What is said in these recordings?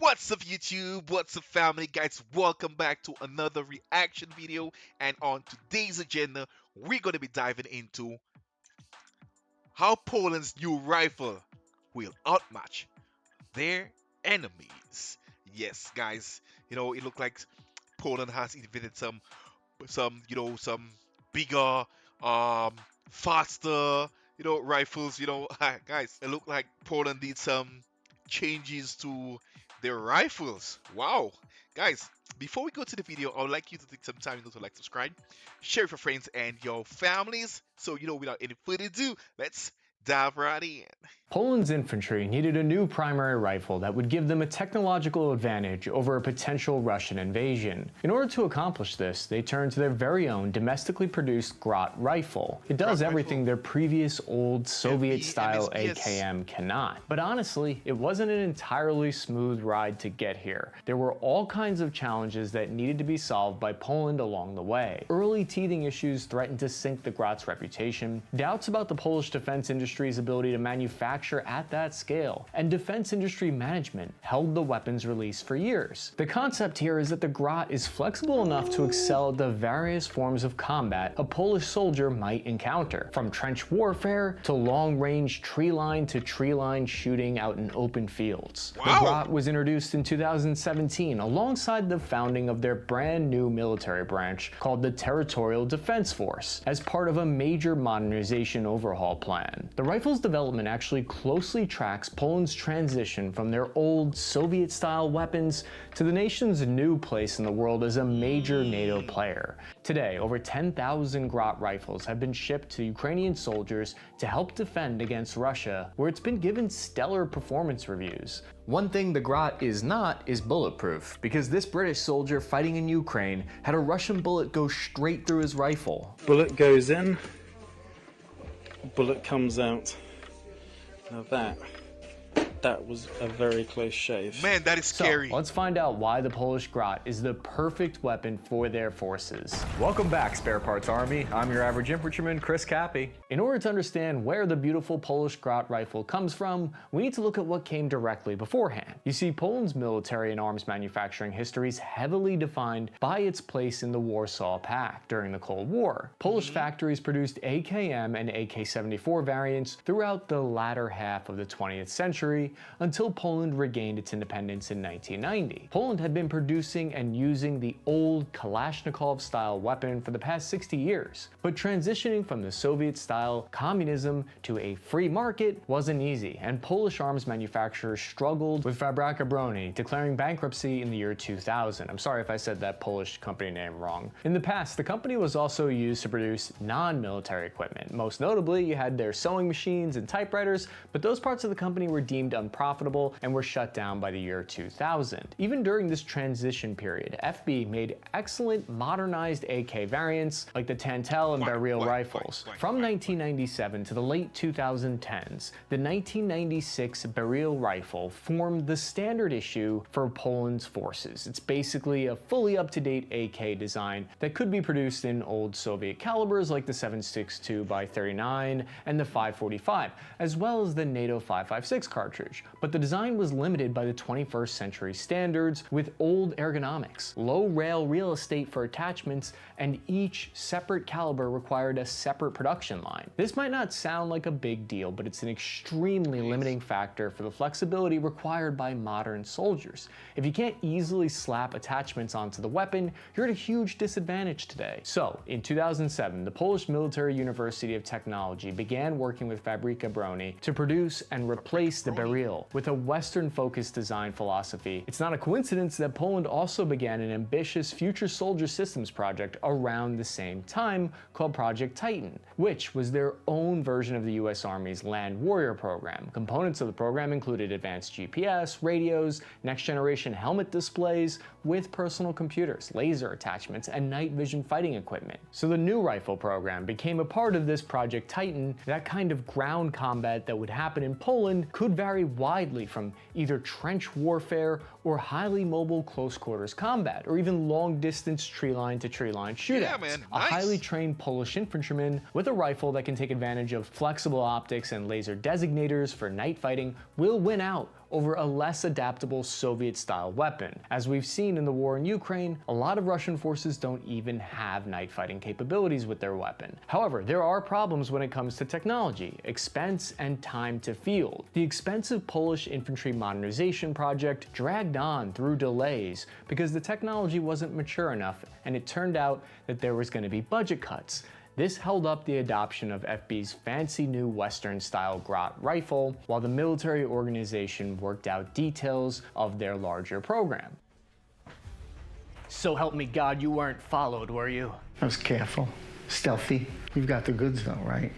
What's up YouTube? What's up family guys? Welcome back to another reaction video, and on today's agenda we're going to be diving into how Poland's new rifle will outmatch their enemies. Yes guys, it looked like Poland has invented some bigger, um faster, rifles. Guys, it looked like Poland did some changes to their rifles. Wow. Guys, before we go to the video, I would like you to take some time, to like, subscribe, share with your friends and your families. So, without any further ado, let's dive right in. Poland's infantry needed a new primary rifle that would give them a technological advantage over a potential Russian invasion. In order to accomplish this, they turned to their very own domestically produced grot rifle. It does everything their previous old Soviet-style AKM cannot. But honestly, it wasn't an entirely smooth ride to get here. There were all kinds of challenges that needed to be solved by Poland along the way. Early teething issues threatened to sink the grot's reputation, doubts about the Polish defense industry's ability to manufacture at that scale, and defense industry management held the weapon's release for years. The concept here is that the grot is flexible enough to excel at the various forms of combat a Polish soldier might encounter, from trench warfare to long-range tree-line to tree-line shooting out in open fields. Wow. The grot was introduced in 2017 alongside the founding of their brand new military branch called the Territorial Defense Force, as part of a major modernization overhaul plan. The rifle's development actually closely tracks Poland's transition from their old Soviet-style weapons to the nation's new place in the world as a major NATO player. Today, over 10,000 grot rifles have been shipped to Ukrainian soldiers to help defend against Russia, where it's been given stellar performance reviews. One thing the grot is not is bulletproof, because this British soldier fighting in Ukraine had a Russian bullet go straight through his rifle. Bullet goes in, bullet comes out. Now that was a very close shave. Man, that is scary. So, let's find out why the Polish grot is the perfect weapon for their forces. Welcome back, Spare Parts Army. I'm your average infantryman, Chris Cappy. In order to understand where the beautiful Polish grot rifle comes from, we need to look at what came directly beforehand. You see, Poland's military and arms manufacturing history is heavily defined by its place in the Warsaw Pact during the Cold War. Polish factories produced AKM and AK-74 variants throughout the latter half of the 20th century, until Poland regained its independence in 1990. Poland had been producing and using the old Kalashnikov-style weapon for the past 60 years, but transitioning from the Soviet-style communism to a free market wasn't easy, and Polish arms manufacturers struggled, with Fabryka Broni declaring bankruptcy in the year 2000. I'm sorry if I said that Polish company name wrong. In the past, the company was also used to produce non-military equipment. Most notably, you had their sewing machines and typewriters, but those parts of the company were deemed unprofitable and were shut down by the year 2000. Even during this transition period, FB made excellent modernized AK variants like the Tantel and Beryl rifles. From 1997 to the late 2010s, the 1996 Beryl rifle formed the standard issue for Poland's forces. It's basically a fully up-to-date AK design that could be produced in old Soviet calibers like the 7.62x39 and the 5.45, as well as the NATO 5.56 cartridge. But the design was limited by the 21st century standards, with old ergonomics, low rail real estate for attachments, and each separate caliber required a separate production line. This might not sound like a big deal, but it's an extremely limiting factor for the flexibility required by modern soldiers. If you can't easily slap attachments onto the weapon, you're at a huge disadvantage today. So, in 2007, the Polish Military University of Technology began working with Fabryka Broni to produce and replace the Beryl with a Western-focused design philosophy. It's not a coincidence that Poland also began an ambitious future soldier systems project around the same time called Project Titan, which was their own version of the US Army's Land Warrior program. Components of the program included advanced GPS, radios, next-generation helmet displays with personal computers, laser attachments, and night vision fighting equipment. So the new rifle program became a part of this Project Titan. That kind of ground combat that would happen in Poland could vary widely from either trench warfare or highly mobile close quarters combat, or even long distance tree line to tree line shootouts. Yeah, man. A Nice. highly trained Polish infantryman with a rifle that can take advantage of flexible optics and laser designators for night fighting will win out over a less adaptable Soviet-style weapon. As we've seen in the war in Ukraine, a lot of Russian forces don't even have night fighting capabilities with their weapon. However, there are problems when it comes to technology, expense, and time to field. The expensive Polish infantry modernization project dragged on through delays because the technology wasn't mature enough, and it turned out that there was going to be budget cuts. This held up the adoption of FB's fancy new Western-style grot rifle, while the military organization worked out details of their larger program. So help me God, you weren't followed, were you? I was careful. Stealthy. You've got the goods though, right?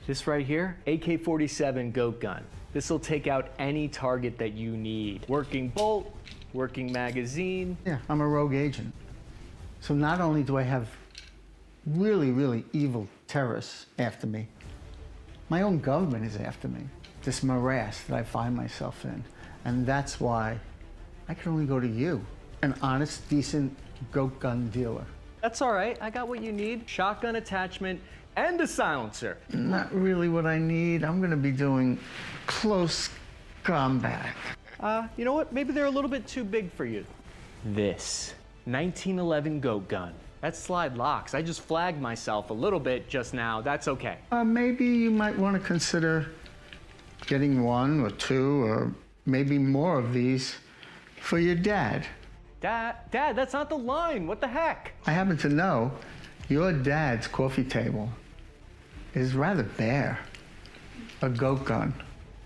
This right here, AK-47 goat gun. This'll take out any target that you need. Working bolt, working magazine. Yeah, I'm a rogue agent. So not only do I have really, really evil terrorists after me, my own government is after me. This morass that I find myself in. And that's why I can only go to you, an honest, decent goat gun dealer. That's all right, I got what you need. Shotgun attachment and a silencer. Not really what I need. I'm gonna be doing close combat. You know what? Maybe they're a little bit too big for you. This 1911 goat gun. That slide locks. I just flagged myself a little bit just now. That's okay. Maybe you might want to consider getting one or two or maybe more of these for your dad. Dad, that's not the line. What the heck? I happen to know your dad's coffee table is rather bare. A goat gun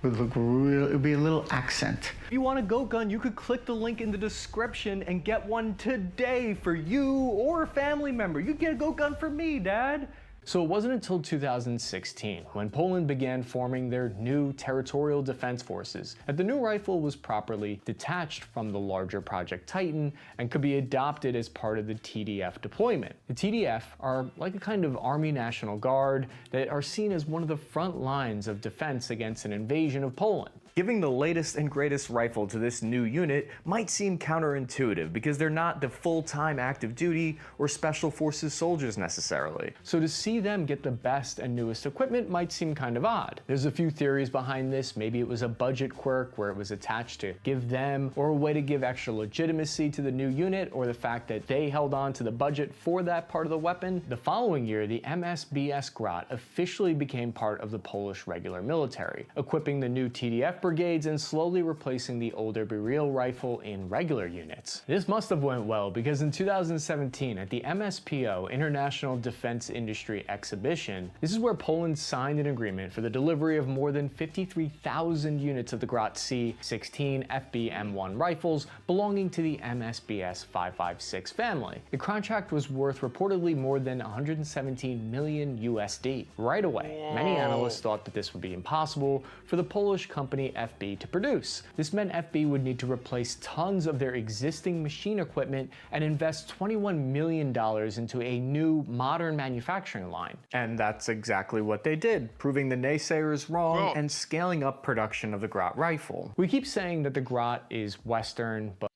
would look real, it'd be a little accent. If you want a goat gun, you could click the link in the description and get one today for you or a family member. You get a goat gun for me, Dad. So it wasn't until 2016, when Poland began forming their new territorial defense forces, that the new rifle was properly detached from the larger Project Titan and could be adopted as part of the TDF deployment. The TDF are like a kind of Army National Guard that are seen as one of the front lines of defense against an invasion of Poland. Giving the latest and greatest rifle to this new unit might seem counterintuitive because they're not the full-time active duty or special forces soldiers necessarily. So to see them get the best and newest equipment might seem kind of odd. There's a few theories behind this. Maybe it was a budget quirk where it was attached to give them, or a way to give extra legitimacy to the new unit, or the fact that they held on to the budget for that part of the weapon. The following year, the MSBS Grot officially became part of the Polish regular military, equipping the new TDF brigades and slowly replacing the older Beryl rifle in regular units. This must have went well because in 2017 at the MSPO International Defense Industry Exhibition, this is where Poland signed an agreement for the delivery of more than 53,000 units of the Grot C-16 FB-M1 rifles belonging to the MSBS 556 family. The contract was worth reportedly more than 117 million USD. Right away, many analysts thought that this would be impossible for the Polish company FB to produce. This meant FB would need to replace tons of their existing machine equipment and invest $21 million into a new modern manufacturing line. And that's exactly what they did, proving the naysayers wrong and scaling up production of the Grot rifle. We keep saying that the Grot is Western, but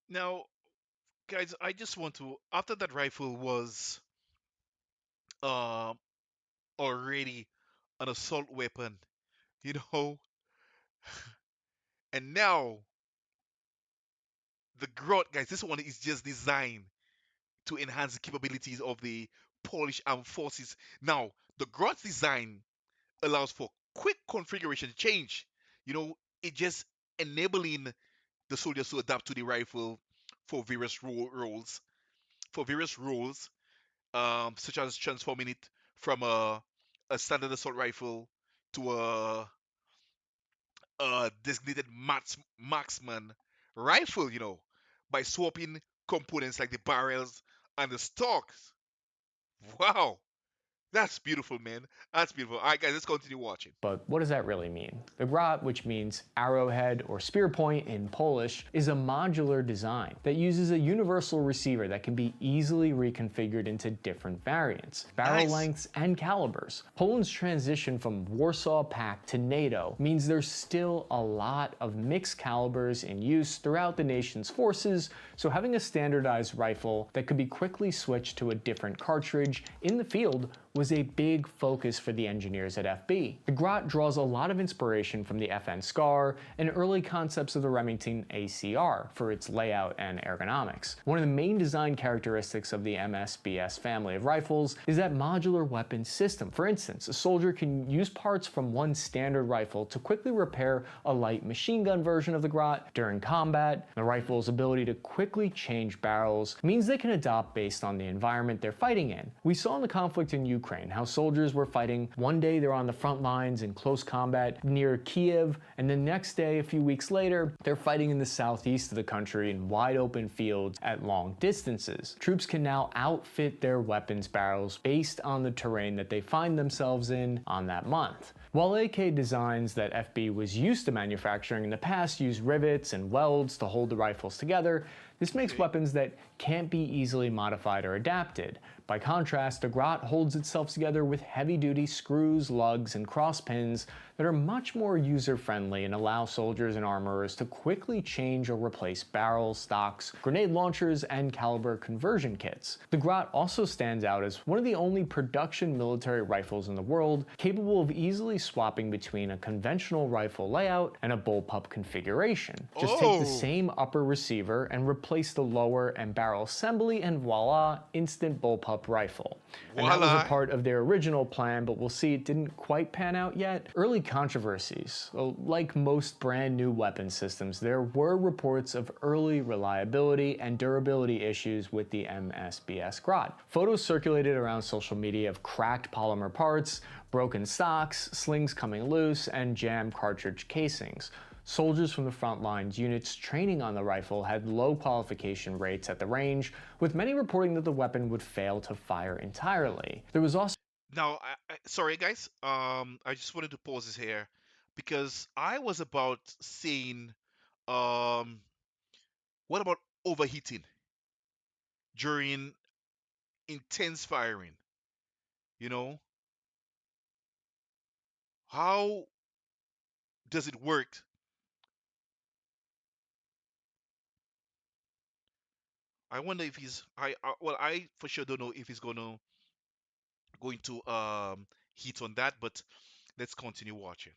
Now, guys, I just want to, after that rifle was already an assault weapon, you know, and now the Grot, guys, this one is just designed to enhance the capabilities of the Polish armed forces. Now, the Grot's design allows for quick configuration change. You know, it just enabling the soldiers to adapt to the rifle for various roles, such as transforming it from a standard assault rifle to a designated marksman rifle, you know, by swapping components like the barrels and the stocks. Wow, that's beautiful, man. That's beautiful. All right, guys, let's continue watching. But what does that really mean? The grot, which means arrowhead or spear point in Polish, is a modular design that uses a universal receiver that can be easily reconfigured into different variants, barrel lengths, and calibers. Poland's transition from Warsaw Pact to NATO means there's still a lot of mixed calibers in use throughout the nation's forces, so having a standardized rifle that could be quickly switched to a different cartridge in the field was a big focus for the engineers at FB. The grot draws a lot of inspiration from the FN SCAR and early concepts of the Remington ACR for its layout and ergonomics. One of the main design characteristics of the MSBS family of rifles is that modular weapon system. For instance, a soldier can use parts from one standard rifle to quickly repair a light machine gun version of the grot during combat. The rifle's ability to quickly change barrels means they can adapt based on the environment they're fighting in. We saw in the conflict in Ukraine how soldiers were fighting. One day they're on the front lines in close combat near Kiev, and the next day, a few weeks later, they're fighting in the southeast of the country in wide open fields at long distances. Troops can now outfit their weapons barrels based on the terrain that they find themselves in on that month. While AK designs that FB was used to manufacturing in the past use rivets and welds to hold the rifles together, this makes weapons that can't be easily modified or adapted. By contrast, the grot holds itself together with heavy-duty screws, lugs, and cross pins that are much more user-friendly and allow soldiers and armorers to quickly change or replace barrels, stocks, grenade launchers, and caliber conversion kits. The grot also stands out as one of the only production military rifles in the world capable of easily swapping between a conventional rifle layout and a bullpup configuration. Just take the same upper receiver and replace the lower and barrel assembly, and voila, instant bullpup rifle. And that was a part of their original plan, but we'll see it didn't quite pan out yet. Early controversies. Like most brand new weapon systems, there were reports of early reliability and durability issues with the MSBS grot. Photos circulated around social media of cracked polymer parts, broken stocks, slings coming loose, and jammed cartridge casings. Soldiers from the front lines units training on the rifle had low qualification rates at the range, with many reporting that the weapon would fail to fire entirely. There was also Now, sorry guys, I just wanted to pause this here because I was about saying, what about overheating during intense firing? You know, how does it work? I wonder if well, I for sure don't know if he's going to hit on that, but let's continue watching.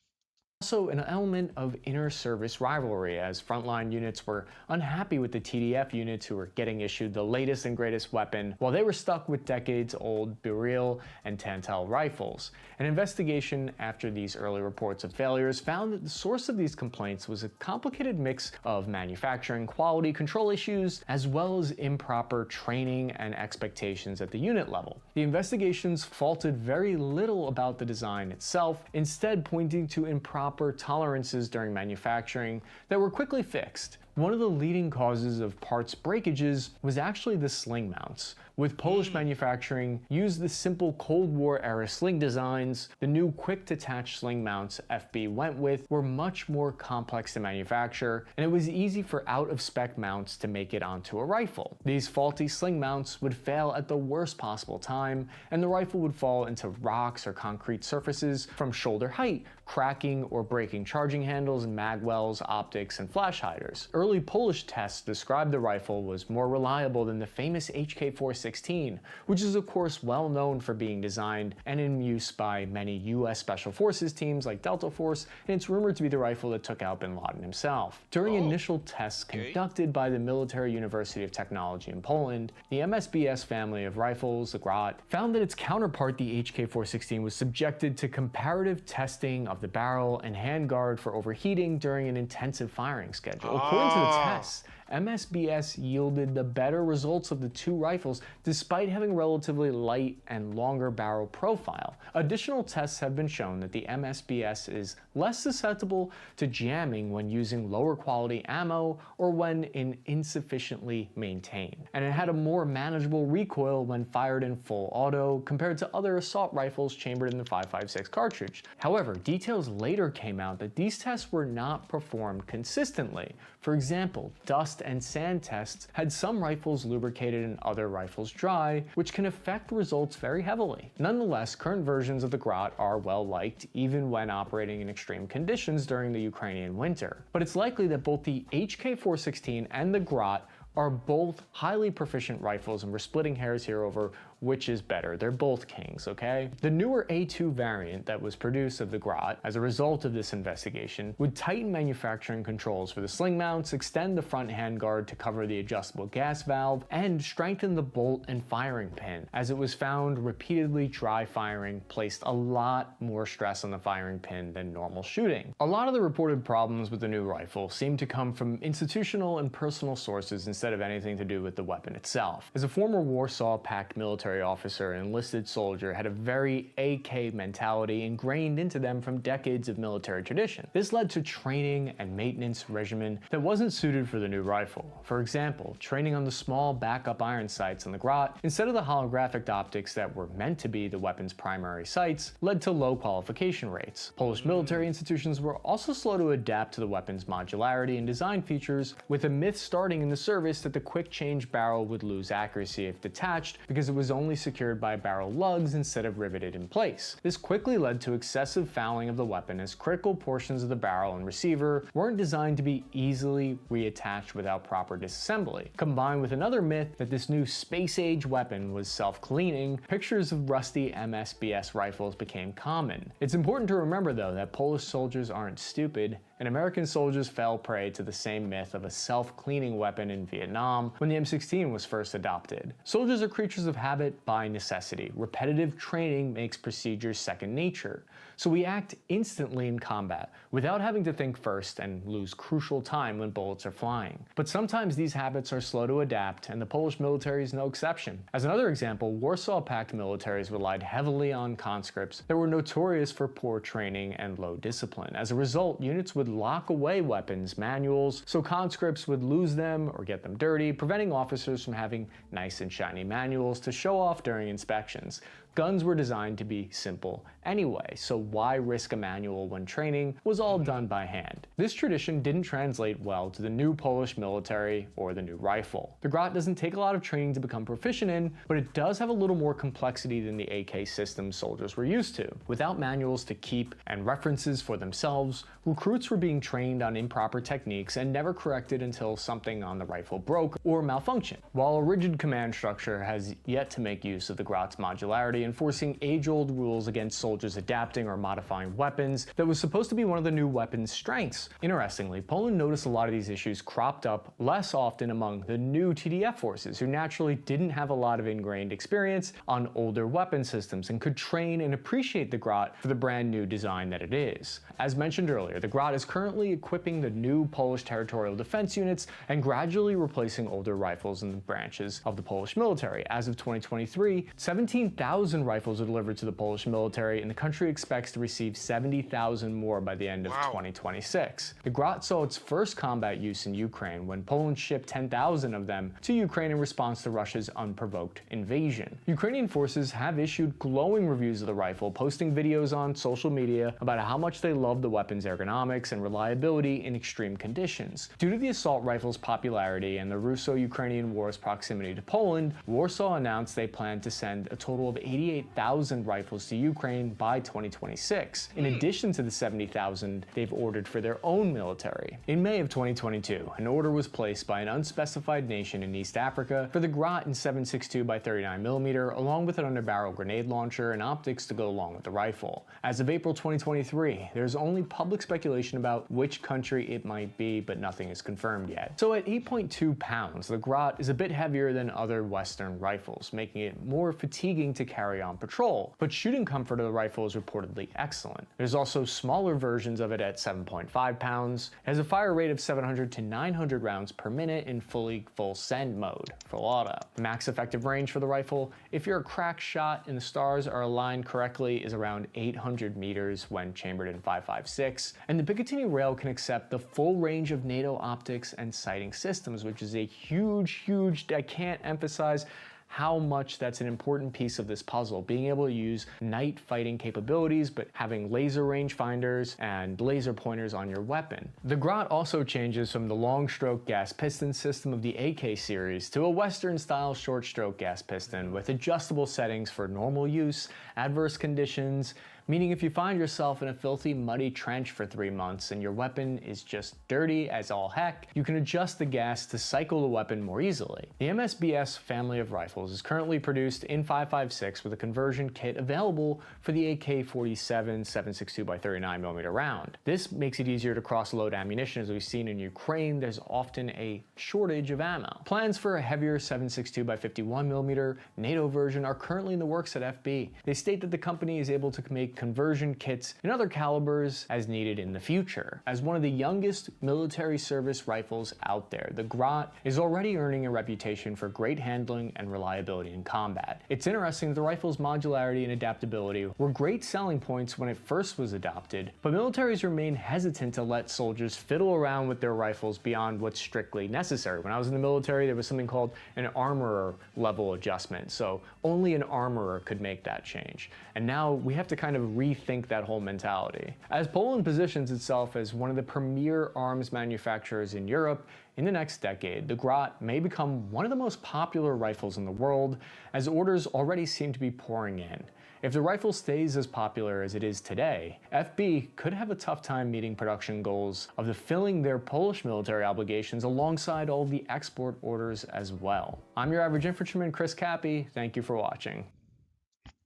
also an element of inter-service rivalry, as frontline units were unhappy with the TDF units who were getting issued the latest and greatest weapon, while they were stuck with decades-old Buril and Tantel rifles. An investigation after these early reports of failures found that the source of these complaints was a complicated mix of manufacturing quality control issues, as well as improper training and expectations at the unit level. The investigations faulted very little about the design itself, instead pointing to improper tolerances during manufacturing that were quickly fixed. One of the leading causes of parts breakages was actually the sling mounts. With Polish manufacturing used the simple Cold War era sling designs, the new quick-detach sling mounts FB went with were much more complex to manufacture, and it was easy for out-of-spec mounts to make it onto a rifle. These faulty sling mounts would fail at the worst possible time, and the rifle would fall into rocks or concrete surfaces from shoulder height, cracking or breaking charging handles and mag wells, optics, and flash hiders. Early Polish tests described the rifle was more reliable than the famous HK-416, which is of course well known for being designed and in use by many US Special Forces teams like Delta Force, and it's rumored to be the rifle that took out bin Laden himself. During initial tests conducted by the Military University of Technology in Poland, the MSBS family of rifles, the grot, found that its counterpart, the HK-416, was subjected to comparative testing of the barrel and handguard for overheating during an intensive firing schedule. According to the tests, MSBS yielded the better results of the two rifles despite having a relatively light and longer barrel profile. Additional tests have been shown that the MSBS is less susceptible to jamming when using lower quality ammo or when insufficiently maintained. And it had a more manageable recoil when fired in full auto compared to other assault rifles chambered in the 5.56 cartridge. However, details later came out that these tests were not performed consistently. For example, dust and sand tests had some rifles lubricated and other rifles dry, which can affect results very heavily. Nonetheless, current versions of the grot are well liked even when operating in extreme conditions during the Ukrainian winter. But it's likely that both the HK-416 and the grot are both highly proficient rifles, and we're splitting hairs here over which is better. They're both kings, okay? The newer A2 variant that was produced of the grot as a result of this investigation would tighten manufacturing controls for the sling mounts, extend the front handguard to cover the adjustable gas valve, and strengthen the bolt and firing pin, as it was found repeatedly dry firing placed a lot more stress on the firing pin than normal shooting. A lot of the reported problems with the new rifle seem to come from institutional and personal sources instead of anything to do with the weapon itself. As a former Warsaw Pact military officer and enlisted soldier had a very AK mentality ingrained into them from decades of military tradition. This led to training and maintenance regimen that wasn't suited for the new rifle. For example, training on the small backup iron sights on the grot instead of the holographic optics that were meant to be the weapon's primary sights led to low qualification rates. Polish military institutions were also slow to adapt to the weapon's modularity and design features, with a myth starting in the service that the quick change barrel would lose accuracy if detached because it was only secured by barrel lugs instead of riveted in place. This quickly led to excessive fouling of the weapon, as critical portions of the barrel and receiver weren't designed to be easily reattached without proper disassembly. Combined with another myth that this new space-age weapon was self-cleaning, pictures of rusty MSBS rifles became common. It's important to remember, though, that Polish soldiers aren't stupid, and American soldiers fell prey to the same myth of a self-cleaning weapon in Vietnam when the M16 was first adopted. Soldiers are creatures of habit by necessity. Repetitive training makes procedures second nature, so we act instantly in combat without having to think first and lose crucial time when bullets are flying. But sometimes these habits are slow to adapt, and the Polish military is no exception. As another example, Warsaw Pact militaries relied heavily on conscripts that were notorious for poor training and low discipline. As a result, units would lock away weapons manuals so conscripts would lose them or get them dirty, preventing officers from having nice and shiny manuals to show off during inspections. Guns were designed to be simple anyway, so why risk a manual when training was all done by hand? This tradition didn't translate well to the new Polish military or the new rifle. The grot doesn't take a lot of training to become proficient in, but it does have a little more complexity than the AK system soldiers were used to. Without manuals to keep and references for themselves, recruits were being trained on improper techniques and never corrected until something on the rifle broke or malfunctioned. While a rigid command structure has yet to make use of the grot's modularity, enforcing age-old rules against soldiers adapting or modifying weapons that was supposed to be one of the new weapon's strengths. Interestingly, Poland noticed a lot of these issues cropped up less often among the new TDF forces, who naturally didn't have a lot of ingrained experience on older weapon systems and could train and appreciate the grot for the brand new design that it is. As mentioned earlier, the grot is currently equipping the new Polish territorial defense units and gradually replacing older rifles in the branches of the Polish military. As of 2023, 17,000 rifles are delivered to the Polish military, and the country expects to receive 70,000 more by the end of 2026. The grot saw its first combat use in Ukraine when Poland shipped 10,000 of them to Ukraine in response to Russia's unprovoked invasion. Ukrainian forces have issued glowing reviews of the rifle, posting videos on social media about how much they love the weapon's ergonomics and reliability in extreme conditions. Due to the assault rifle's popularity and the Russo-Ukrainian war's proximity to Poland, Warsaw announced they plan to send a total of 88,000 rifles to Ukraine by 2026, in addition to the 70,000 they've ordered for their own military. In May of 2022, an order was placed by an unspecified nation in East Africa for the grot in 7.62 by 39mm, along with an underbarrel grenade launcher and optics to go along with the rifle. As of April 2023, there's only public speculation about which country it might be, but nothing is confirmed yet. So at 8.2 pounds, the grot is a bit heavier than other Western rifles, making it more fatiguing to carry on patrol, but shooting comfort of the rifle is reportedly excellent. There's also smaller versions of it at 7.5 pounds. It has a fire rate of 700 to 900 rounds per minute in full send mode, full auto. The max effective range for the rifle, if you're a crack shot and the stars are aligned correctly, is around 800 meters when chambered in 5.56, and the Picatinny rail can accept the full range of NATO optics and sighting systems, which is a huge, I can't emphasize how much that's an important piece of this puzzle, being able to use night fighting capabilities, but having laser rangefinders and laser pointers on your weapon. The grot also changes from the long stroke gas piston system of the AK series to a Western style short stroke gas piston with adjustable settings for normal use, adverse conditions, meaning if you find yourself in a filthy, muddy trench for 3 months and your weapon is just dirty as all heck, you can adjust the gas to cycle the weapon more easily. The MSBS family of rifles is currently produced in 5.56 with a conversion kit available for the AK-47 7.62x39mm round. This makes it easier to cross-load ammunition. As we've seen in Ukraine, there's often a shortage of ammo. Plans for a heavier 7.62x51mm NATO version are currently in the works at FB. They state that the company is able to make conversion kits in other calibers as needed in the future. As one of the youngest military service rifles out there, the Grot is already earning a reputation for great handling and reliability in combat. It's interesting that the rifle's modularity and adaptability were great selling points when it first was adopted, but militaries remain hesitant to let soldiers fiddle around with their rifles beyond what's strictly necessary. When I was in the military, there was something called an armorer level adjustment, so only an armorer could make that change. And now we have to kind of rethink that whole mentality. As Poland positions itself as one of the premier arms manufacturers in Europe, in the next decade, the Grot may become one of the most popular rifles in the world, as orders already seem to be pouring in. If the rifle stays as popular as it is today, FB could have a tough time meeting production goals of fulfilling their Polish military obligations alongside all the export orders as well. I'm your average infantryman, Chris Cappy. Thank you for watching.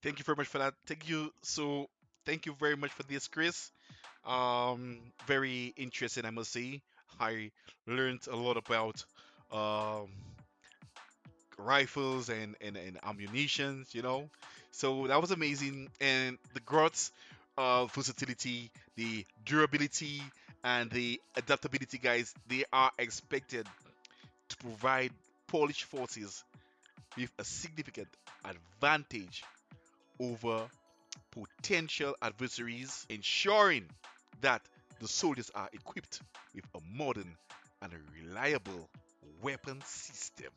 Thank you very much for that. Thank you. So thank you very much for this, Chris. Very interesting, I must say. I learned a lot about um, rifles and ammunitions, you know. So that was amazing. And the Grot's versatility, the durability, and the adaptability, guys, they are expected to provide Polish forces with a significant advantage over potential adversaries, ensuring that the soldiers are equipped with a modern and a reliable weapon system.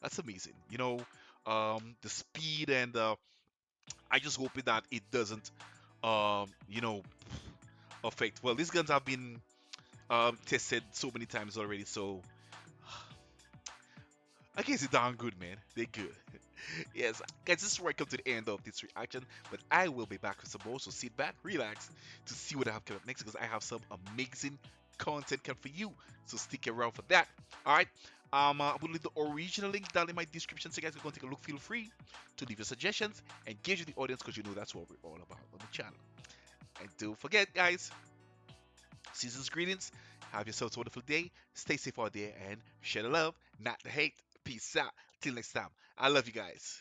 That's amazing. The speed and I just hope that it doesn't, you know, affect. Well, these guns have been tested so many times already, so I guess they're darn good, man. They're good. Yes, guys, this is where I come to the end of this reaction, but I will be back with some more, so sit back, relax to see what I have coming up next because I have some amazing content coming for you, so stick around for that. All right. I will leave the original link down in my description, so you guys can go take a look. Feel free to leave your suggestions, engage with the audience because you know that's what we're all about on the channel. And don't forget, guys, season's greetings. Have yourselves a wonderful day. Stay safe out there and share the love, not the hate. Peace out. Till next time. I love you guys.